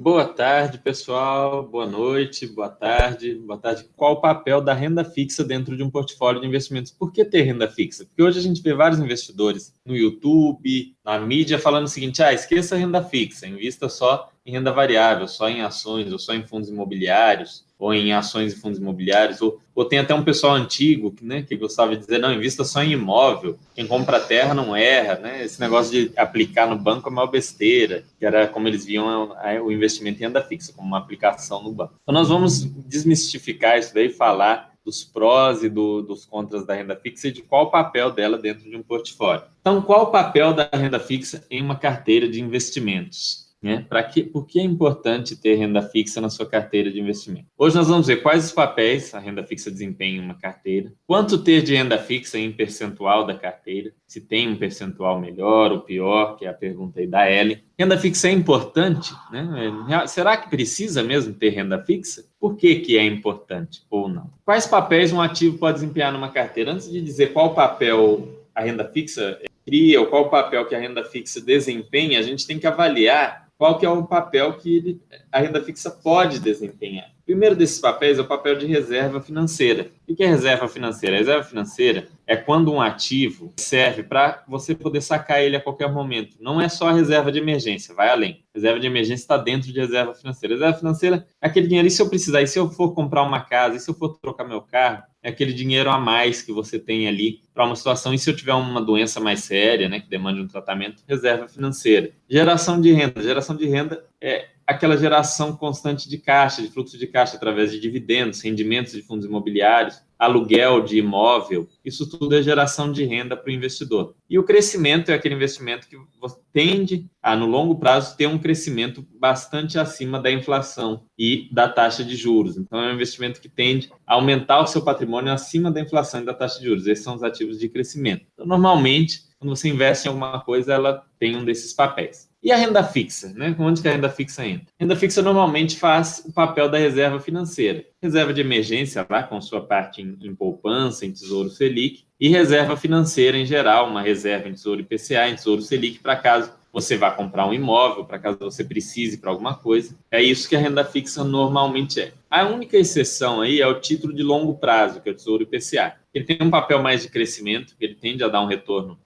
Boa tarde, pessoal. Boa noite, boa tarde, boa tarde. Qual o papel da renda fixa dentro de um portfólio de investimentos? Por que ter renda fixa? Porque hoje a gente vê vários investidores no YouTube, na mídia, falando o seguinte: esqueça a renda fixa, invista só em renda variável, só em ações, ou só em fundos imobiliários, ou em ações e fundos imobiliários, ou tem até um pessoal antigo, né, que gostava de dizer, não, invista só em imóvel, quem compra terra não erra, né? Esse negócio de aplicar no banco é uma besteira, que era como eles viam o investimento em renda fixa, como uma aplicação no banco. Então nós vamos desmistificar isso daí, falar dos prós e dos contras da renda fixa e de qual o papel dela dentro de um portfólio. Então, qual o papel da renda fixa em uma carteira de investimentos? Por que é importante ter renda fixa na sua carteira de investimento? Hoje nós vamos ver quais os papéis a renda fixa desempenha em uma carteira, quanto ter de renda fixa em percentual da carteira, se tem um percentual melhor ou pior, que é a pergunta aí da Ellen. Renda fixa é importante, né? Será que precisa mesmo ter renda fixa? Por que é importante ou não? Quais papéis um ativo pode desempenhar numa carteira? Antes de dizer qual papel a renda fixa cria ou qual o papel que a renda fixa desempenha, a gente tem que avaliar qual que é o papel que a renda fixa pode desempenhar. O primeiro desses papéis é o papel de reserva financeira. O que é reserva financeira? A reserva financeira é quando um ativo serve para você poder sacar ele a qualquer momento. Não é só a reserva de emergência, vai além. Reserva de emergência está dentro de reserva financeira. Reserva financeira é aquele dinheiro, e se eu precisar, e se eu for comprar uma casa, e se eu for trocar meu carro, é aquele dinheiro a mais que você tem ali para uma situação, e se eu tiver uma doença mais séria, né, que demande um tratamento, reserva financeira. Geração de renda. Geração de renda é aquela geração constante de caixa, de fluxo de caixa através de dividendos, rendimentos de fundos imobiliários, aluguel de imóvel, isso tudo é geração de renda para o investidor. E o crescimento é aquele investimento que tende a, no longo prazo, ter um crescimento bastante acima da inflação e da taxa de juros. Então, é um investimento que tende a aumentar o seu patrimônio acima da inflação e da taxa de juros. Esses são os ativos de crescimento. Então, normalmente, quando você investe em alguma coisa, ela tem um desses papéis. E a renda fixa, né? Onde que a renda fixa entra? A renda fixa normalmente faz o papel da reserva financeira. Reserva de emergência, lá com sua parte em poupança, em Tesouro Selic, e reserva financeira em geral, uma reserva em Tesouro IPCA, em Tesouro Selic, para caso você vá comprar um imóvel, para caso você precise para alguma coisa. É isso que a renda fixa normalmente é. A única exceção aí é o título de longo prazo, que é o Tesouro IPCA. Ele tem um papel mais de crescimento, ele tende a dar um retorno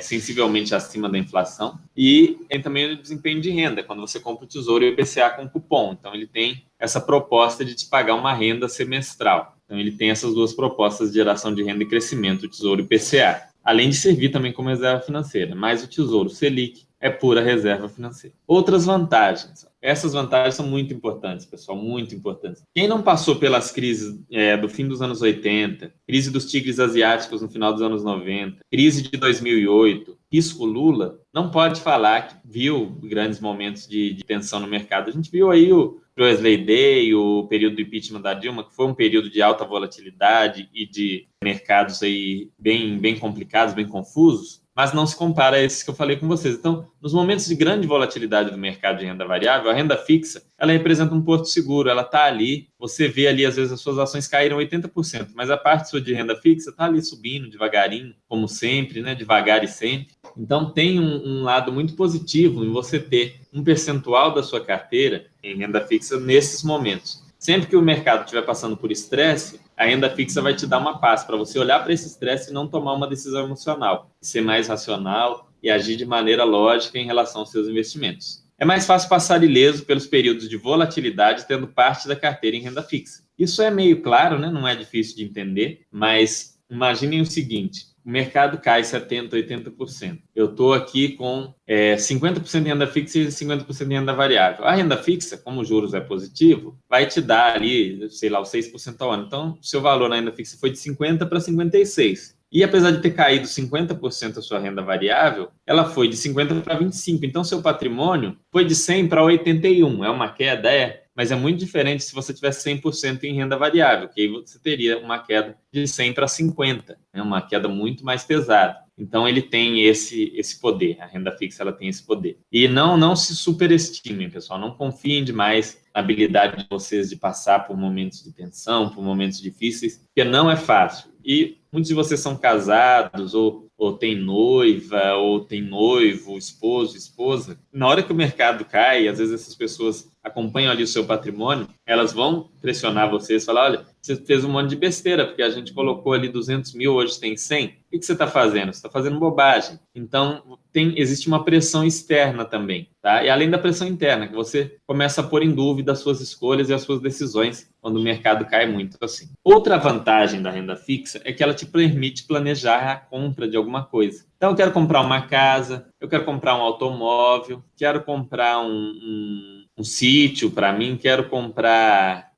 sensivelmente acima da inflação, e tem também o desempenho de renda, quando você compra o Tesouro IPCA com cupom. Então, ele tem essa proposta de te pagar uma renda semestral. Então, ele tem essas duas propostas de geração de renda e crescimento, o Tesouro IPCA, além de servir também como reserva financeira. Mas o Tesouro Selic é pura reserva financeira. Outras vantagens. Essas vantagens são muito importantes, pessoal, muito importantes. Quem não passou pelas crises do fim dos anos 80, crise dos tigres asiáticos no final dos anos 90, crise de 2008, risco Lula, não pode falar que viu grandes momentos de tensão no mercado. A gente viu aí o Wesley Day, o período do impeachment da Dilma, que foi um período de alta volatilidade e de mercados aí bem complicados, bem confusos, mas não se compara a esses que eu falei com vocês. Então, nos momentos de grande volatilidade do mercado de renda variável, a renda fixa, ela representa um porto seguro, ela está ali, você vê ali, às vezes, as suas ações caíram 80%, mas a parte sua de renda fixa está ali subindo devagarinho, como sempre, né, devagar e sempre. Então, tem um lado muito positivo em você ter um percentual da sua carteira em renda fixa nesses momentos. Sempre que o mercado estiver passando por estresse, a renda fixa vai te dar uma paz para você olhar para esse estresse e não tomar uma decisão emocional, ser mais racional e agir de maneira lógica em relação aos seus investimentos. É mais fácil passar ileso pelos períodos de volatilidade tendo parte da carteira em renda fixa. Isso é meio claro, né? Não é difícil de entender, mas imaginem o seguinte: o mercado cai 70%, 80%. Eu estou aqui com 50% de renda fixa e 50% de renda variável. A renda fixa, como os juros é positivo, vai te dar ali, sei lá, os 6% ao ano. Então, o seu valor na renda fixa foi de 50 para 56. E apesar de ter caído 50% a sua renda variável, ela foi de 50 para 25. Então, seu patrimônio foi de 100 para 81. É uma queda? Mas é muito diferente se você tivesse 100% em renda variável, que aí você teria uma queda de 100 para 50, uma queda muito mais pesada. Então, ele tem esse poder, a renda fixa ela tem esse poder. E não se superestimem, pessoal, não confiem demais na habilidade de vocês de passar por momentos de tensão, por momentos difíceis, porque não é fácil. E muitos de vocês são casados ou ou tem noiva, ou tem noivo, esposo, esposa, na hora que o mercado cai, às vezes essas pessoas acompanham ali o seu patrimônio, elas vão pressionar vocês, falar, olha, você fez um monte de besteira, porque a gente colocou ali 200 mil, hoje tem 100, o que você está fazendo? Você está fazendo bobagem. Então, existe uma pressão externa também, tá? E além da pressão interna, que você começa a pôr em dúvida as suas escolhas e as suas decisões quando o mercado cai muito assim. Outra vantagem da renda fixa é que ela te permite planejar a compra de alguma coisa. Então, eu quero comprar uma casa, eu quero comprar um automóvel, quero comprar um sítio para mim, quero comprar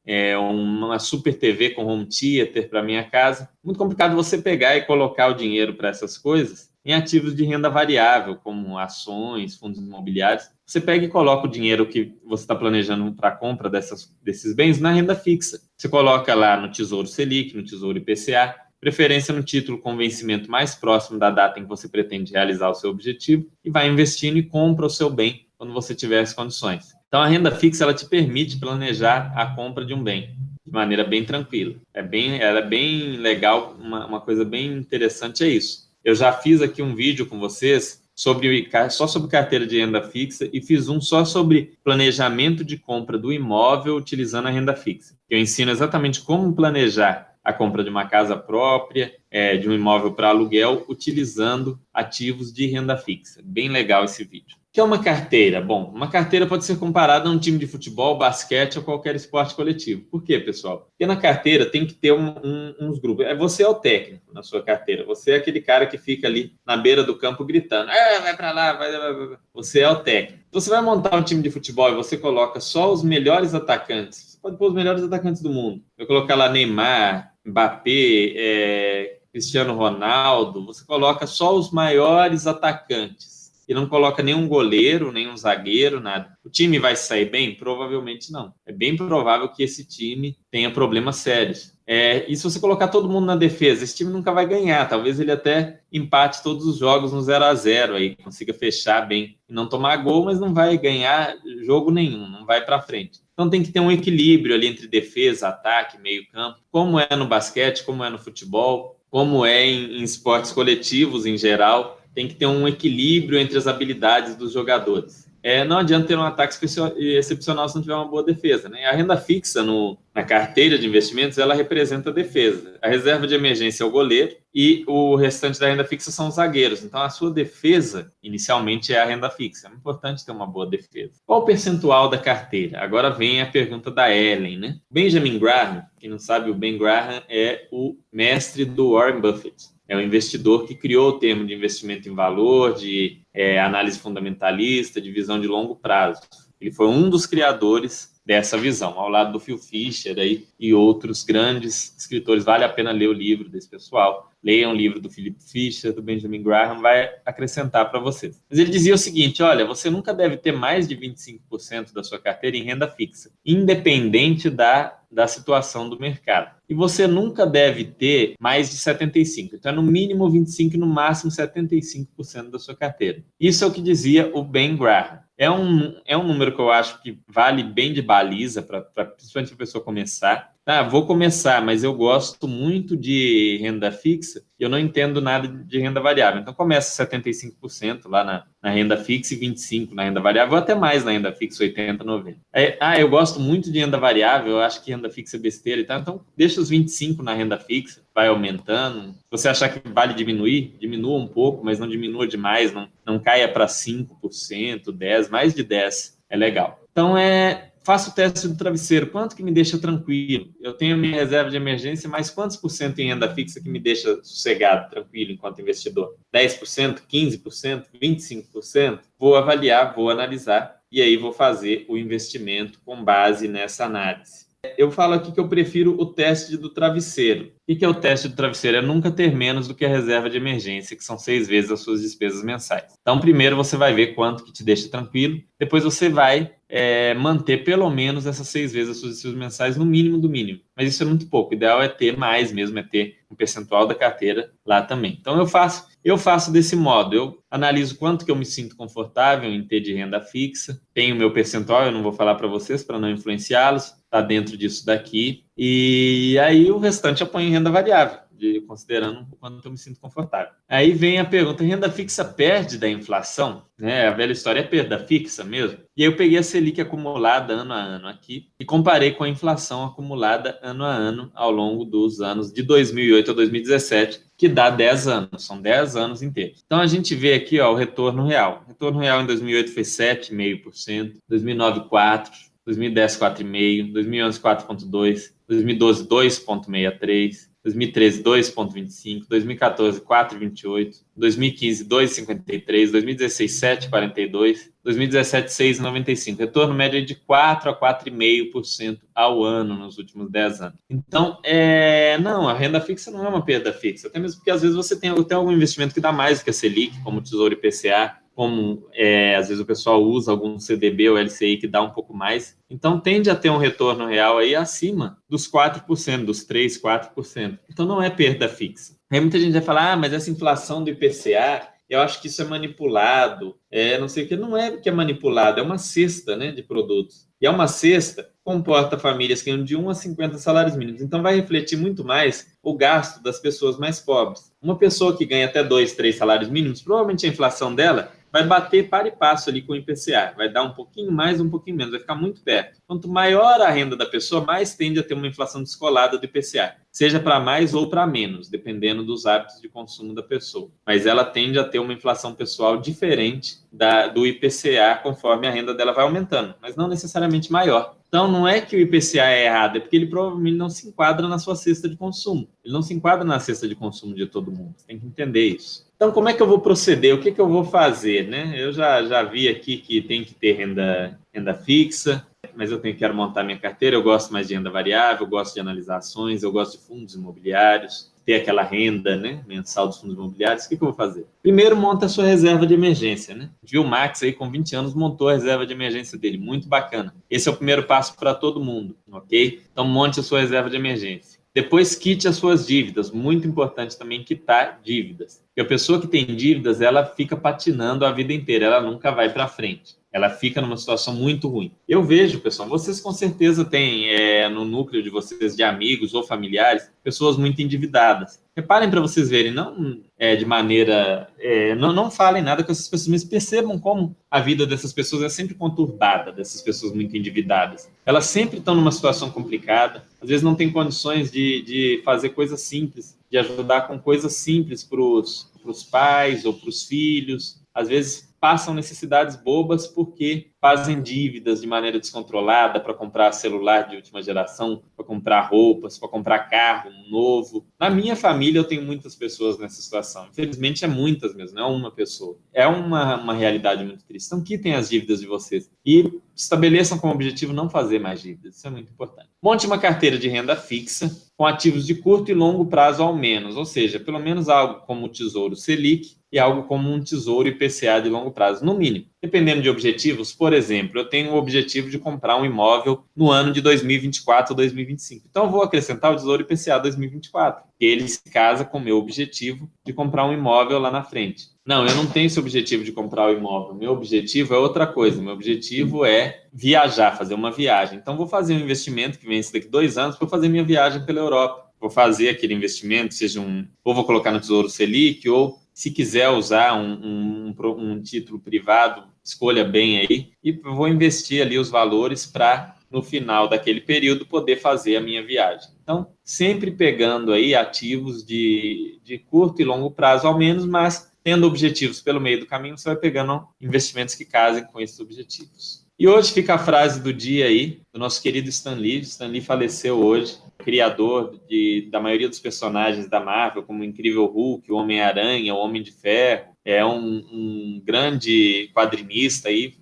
uma super TV com home theater para minha casa. Muito complicado você pegar e colocar o dinheiro para essas coisas em ativos de renda variável, como ações, fundos imobiliários. Você pega e coloca o dinheiro que você está planejando para a compra desses bens na renda fixa. Você coloca lá no Tesouro Selic, no Tesouro IPCA, preferência no título com vencimento mais próximo da data em que você pretende realizar o seu objetivo, e vai investindo e compra o seu bem quando você tiver as condições. Então, a renda fixa ela te permite planejar a compra de um bem de maneira bem tranquila. Ela é bem legal, uma coisa bem interessante é isso. Eu já fiz aqui um vídeo com vocês só sobre carteira de renda fixa e fiz um só sobre planejamento de compra do imóvel utilizando a renda fixa. Eu ensino exatamente como planejar a compra de uma casa própria, de um imóvel para aluguel, utilizando ativos de renda fixa. Bem legal esse vídeo. O que é uma carteira? Bom, uma carteira pode ser comparada a um time de futebol, basquete ou qualquer esporte coletivo. Por quê, pessoal? Porque na carteira tem que ter uns grupos. Você é o técnico na sua carteira. Você é aquele cara que fica ali na beira do campo gritando. Vai para lá, vai. Você é o técnico. Então, você vai montar um time de futebol e você coloca só os melhores atacantes. Você pode pôr os melhores atacantes do mundo. Eu colocar lá Neymar, Mbappé, Cristiano Ronaldo. Você coloca só os maiores atacantes. E não coloca nenhum goleiro, nenhum zagueiro, nada. O time vai sair bem? Provavelmente não. É bem provável que esse time tenha problemas sérios. E se você colocar todo mundo na defesa, esse time nunca vai ganhar. Talvez ele até empate todos os jogos no 0-0, aí consiga fechar bem e não tomar gol, mas não vai ganhar jogo nenhum, não vai para frente. Então tem que ter um equilíbrio ali entre defesa, ataque, meio campo, como é no basquete, como é no futebol, como é em esportes coletivos em geral. Tem que ter um equilíbrio entre as habilidades dos jogadores. Não adianta ter um ataque excepcional se não tiver uma boa defesa, né? A renda fixa na carteira de investimentos, ela representa a defesa. A reserva de emergência é o goleiro e o restante da renda fixa são os zagueiros. Então, a sua defesa, inicialmente, é a renda fixa. É importante ter uma boa defesa. Qual o percentual da carteira? Agora vem a pergunta da Ellen, né? Benjamin Graham, quem não sabe, o Ben Graham é o mestre do Warren Buffett. É o investidor que criou o termo de investimento em valor, de análise fundamentalista, de visão de longo prazo. Ele foi um dos criadores dessa visão, ao lado do Phil Fisher e outros grandes escritores. Vale a pena ler o livro desse pessoal. Leiam o livro do Philip Fisher, do Benjamin Graham, vai acrescentar para vocês. Mas ele dizia o seguinte, olha, você nunca deve ter mais de 25% da sua carteira em renda fixa, independente da situação do mercado. E você nunca deve ter mais de 75%. Então, é no mínimo 25% e no máximo 75% da sua carteira. Isso é o que dizia o Ben Graham. É um número que eu acho que vale bem de baliza, principalmente para a pessoa começar. Vou começar, mas eu gosto muito de renda fixa e eu não entendo nada de renda variável. Então, começa 75% lá na renda fixa e 25% na renda variável, ou até mais na renda fixa, 80%, 90%. Eu gosto muito de renda variável, eu acho que renda fixa é besteira e tal, então deixa os 25% na renda fixa, vai aumentando. Se você achar que vale diminuir, diminua um pouco, mas não diminua demais, não caia para 5%, 10%, mais de 10% é legal. Então, faço o teste do travesseiro. Quanto que me deixa tranquilo? Eu tenho minha reserva de emergência, mas quantos por cento em renda fixa que me deixa sossegado, tranquilo, enquanto investidor? 10%, 15%, 25%? Vou avaliar, vou analisar, e aí vou fazer o investimento com base nessa análise. Eu falo aqui que eu prefiro o teste do travesseiro. O que é o teste do travesseiro? É nunca ter menos do que a reserva de emergência, que são 6 vezes as suas despesas mensais. Então, primeiro você vai ver quanto que te deixa tranquilo, depois você vai manter pelo menos essas 6 vezes as suas despesas mensais no mínimo do mínimo. Mas isso é muito pouco. O ideal é ter mais mesmo, é ter um percentual da carteira lá também. Então, eu faço desse modo. Eu analiso quanto que eu me sinto confortável em ter de renda fixa. Tenho o meu percentual, eu não vou falar para vocês para não influenciá-los. Está dentro disso daqui. E aí o restante eu ponho em renda variável. considerando o quanto eu me sinto confortável. Aí vem a pergunta, renda fixa perde da inflação? A velha história é perda fixa mesmo. E aí eu peguei a Selic acumulada ano a ano aqui e comparei com a inflação acumulada ano a ano ao longo dos anos de 2008 a 2017, que dá 10 anos, são 10 anos inteiros. Então a gente vê aqui o retorno real. O retorno real em 2008 foi 7,5%, 2009 4%, 2010 4,5%, 2011 4,2%, 2012 2,63%, 2013 2,25%, 2014 4,28%, 2015 2,53%, 2016 7,42%, 2017 6,95%. Retorno médio de 4 a 4,5% ao ano nos últimos 10 anos. Então, não, a renda fixa não é uma perda fixa, até mesmo porque às vezes você tem algum investimento que dá mais do que a Selic, como o Tesouro IPCA, como às vezes o pessoal usa algum CDB ou LCI que dá um pouco mais, então tende a ter um retorno real aí acima dos 4%, dos 3%, 4%. Então não é perda fixa. Aí muita gente vai falar, mas essa inflação do IPCA, eu acho que isso é manipulado, não sei o que, não é que é manipulado, é uma cesta, né, de produtos. E é uma cesta que comporta famílias que ganham de 1 a 50 salários mínimos. Então vai refletir muito mais o gasto das pessoas mais pobres. Uma pessoa que ganha até 2, 3 salários mínimos, provavelmente a inflação dela vai bater par e passo ali com o IPCA, vai dar um pouquinho mais, um pouquinho menos, vai ficar muito perto. Quanto maior a renda da pessoa, mais tende a ter uma inflação descolada do IPCA, seja para mais ou para menos, dependendo dos hábitos de consumo da pessoa. Mas ela tende a ter uma inflação pessoal diferente do IPCA conforme a renda dela vai aumentando, mas não necessariamente maior. Então, não é que o IPCA é errado, é porque ele provavelmente não se enquadra na sua cesta de consumo. Ele não se enquadra na cesta de consumo de todo mundo. Você tem que entender isso. Então, como é que eu vou proceder? O que eu vou fazer, né? Eu já vi aqui que tem que ter renda fixa, mas eu quero montar minha carteira, eu gosto mais de renda variável, eu gosto de analisar ações, eu gosto de fundos imobiliários, ter aquela renda, né, mensal dos fundos imobiliários. O que eu vou fazer? Primeiro, monta a sua reserva de emergência, né? Viu o Max aí com 20 anos montou a reserva de emergência dele, muito bacana. Esse é o primeiro passo para todo mundo, ok? Então, monte a sua reserva de emergência. Depois, quite as suas dívidas. Muito importante também quitar dívidas. Porque a pessoa que tem dívidas, ela fica patinando a vida inteira, ela nunca vai para frente. Ela fica numa situação muito ruim. Eu vejo, pessoal, vocês com certeza têm no núcleo de vocês, de amigos ou familiares, pessoas muito endividadas. Reparem para vocês verem, não de maneira... não falem nada com essas pessoas, mas percebam como a vida dessas pessoas é sempre conturbada, dessas pessoas muito endividadas. Elas sempre estão numa situação complicada, às vezes não têm condições de fazer coisas simples, de ajudar com coisas simples para os pais ou para os filhos. Às vezes passam necessidades bobas porque fazem dívidas de maneira descontrolada para comprar celular de última geração, para comprar roupas, para comprar carro novo. Na minha família eu tenho muitas pessoas nessa situação. Infelizmente é muitas mesmo, não é uma pessoa. É uma realidade muito triste. Então quitem as dívidas de vocês e estabeleçam como objetivo não fazer mais dívidas. Isso é muito importante. Monte uma carteira de renda fixa com ativos de curto e longo prazo ao menos, ou seja, pelo menos algo como o Tesouro Selic e algo como um Tesouro IPCA de longo prazo, no mínimo. Dependendo de objetivos, por exemplo, eu tenho o objetivo de comprar um imóvel no ano de 2024 ou 2025. Então, eu vou acrescentar o Tesouro IPCA 2024, que ele se casa com o meu objetivo de comprar um imóvel lá na frente. Não, eu não tenho esse objetivo de comprar o imóvel. Meu objetivo é outra coisa. Meu objetivo é viajar, fazer uma viagem. Então, vou fazer um investimento que vence daqui 2 anos para fazer minha viagem pela Europa. Vou fazer aquele investimento, ou vou colocar no Tesouro Selic, ou se quiser usar um título privado, escolha bem aí, e vou investir ali os valores para, no final daquele período, poder fazer a minha viagem. Então, sempre pegando aí ativos de curto e longo prazo ao menos, mas tendo objetivos pelo meio do caminho, você vai pegando investimentos que casem com esses objetivos. E hoje fica a frase do dia aí, do nosso querido Stan Lee. Stan Lee faleceu hoje, criador da maioria dos personagens da Marvel, como o Incrível Hulk, o Homem-Aranha, o Homem de Ferro. É um grande quadrinista aí,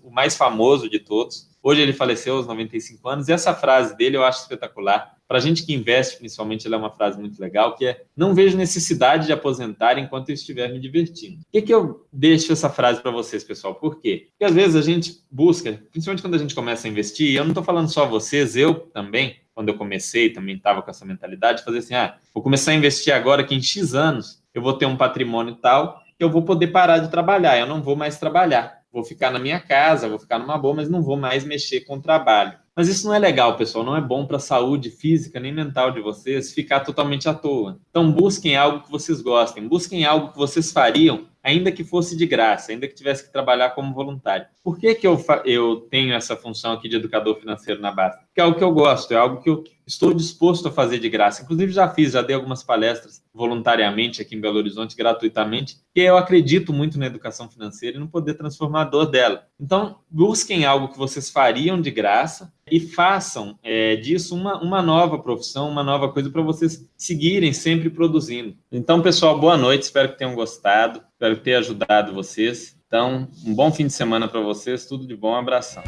o mais famoso de todos. Hoje ele faleceu aos 95 anos, e essa frase dele eu acho espetacular. Para a gente que investe, principalmente, ela é uma frase muito legal, que é: não vejo necessidade de aposentar enquanto eu estiver me divertindo. Por que eu deixo essa frase para vocês, pessoal? Por quê? Porque às vezes a gente busca, principalmente quando a gente começa a investir, e eu não estou falando só vocês, eu também, quando eu comecei, também estava com essa mentalidade, de fazer assim, vou começar a investir agora que em X anos eu vou ter um patrimônio tal, que eu vou poder parar de trabalhar, eu não vou mais trabalhar. Vou ficar na minha casa, vou ficar numa boa, mas não vou mais mexer com o trabalho. Mas isso não é legal, pessoal, não é bom para a saúde física nem mental de vocês ficar totalmente à toa. Então busquem algo que vocês gostem, busquem algo que vocês fariam, ainda que fosse de graça, ainda que tivesse que trabalhar como voluntário. Por que eu tenho essa função aqui de educador financeiro na Basta? Porque é algo que eu gosto, é algo que eu estou disposto a fazer de graça. Inclusive já dei algumas palestras voluntariamente aqui em Belo Horizonte, gratuitamente, porque eu acredito muito na educação financeira e no poder transformador dela. Então, busquem algo que vocês fariam de graça e façam disso uma nova profissão, uma nova coisa para vocês seguirem sempre produzindo. Então, pessoal, boa noite, espero que tenham gostado, espero ter ajudado vocês. Então, um bom fim de semana para vocês, tudo de bom, abração.